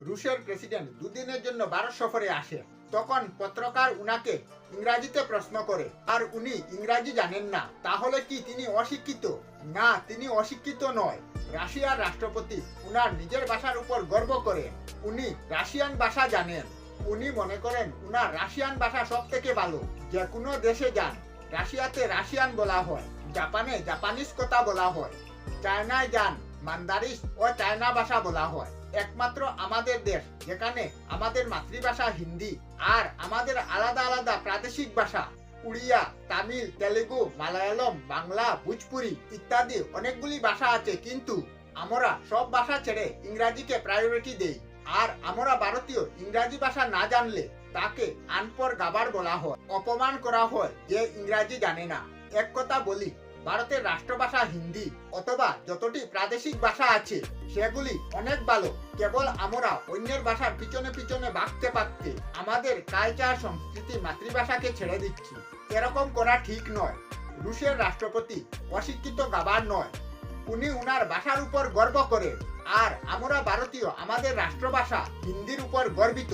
রুশের president দুদিনের জন্য ভারত সফরে আসে। তখন পত্রকার উনাকে ইংরাজিতে প্রশ্ন করে, আর উনি ইংরাজি জানেন না। তাহলে কি তিনি অশিক্ষিত? না, তিনি অশিক্ষিত নয়। রাশিয়ার রাষ্ট্রপতি উনার নিজের ভাষার উপর গর্ব করেন। উনি রাশিয়ান ভাষা জানেন। উনি মনে করেন উনার রাশিয়ান ভাষা সব থেকে ভালো। যে কোনো দেশে যান, রাশিয়াতে রাশিয়ান বলা হয়, জাপানে জাপানিজ কথা বলা হয়, চায়নায় যান, মান্দারিস ও চায়না ভাষা বলা হয়। একমাত্র আমাদের দেশ যেখানে আমাদের মাতৃভাষা হিন্দি আর আমাদের আলাদা আলাদা প্রাদেশিক ভাষা উড়িয়া, তামিল, তেলেগু, মালায়ালম, বাংলা, ভোজপুরি ইত্যাদি অনেকগুলি ভাষা আছে, কিন্তু আমরা সব ভাষা ছেড়ে ইংরাজিকে প্রায়োরিটি দেই। আর আমরা ভারতীয় ইংরাজি ভাষা না জানলে তাকে আনপড় গাবার বলা হয়, অপমান করা হয় যে ইংরাজি জানে না। এক কথা বলি, ভারতের রাষ্ট্রভাষা হিন্দি অথবা যতটি প্রাদেশিক ভাষা আছে সেগুলি অনেক ভালো। কেবল আমরা অন্যের ভাষার পিছনে পিছনে ভাগতে পারতে আমাদের কালচার, সংস্কৃতি, মাতৃভাষাকে ছেড়ে দিচ্ছি। এরকম করা ঠিক নয়। রুশের রাষ্ট্রপতি অশিক্ষিত গাবার নয়, উনি উনার ভাষার উপর গর্ব করেন। আর আমরা ভারতীয় আমাদের রাষ্ট্রভাষা হিন্দির উপর গর্বিত।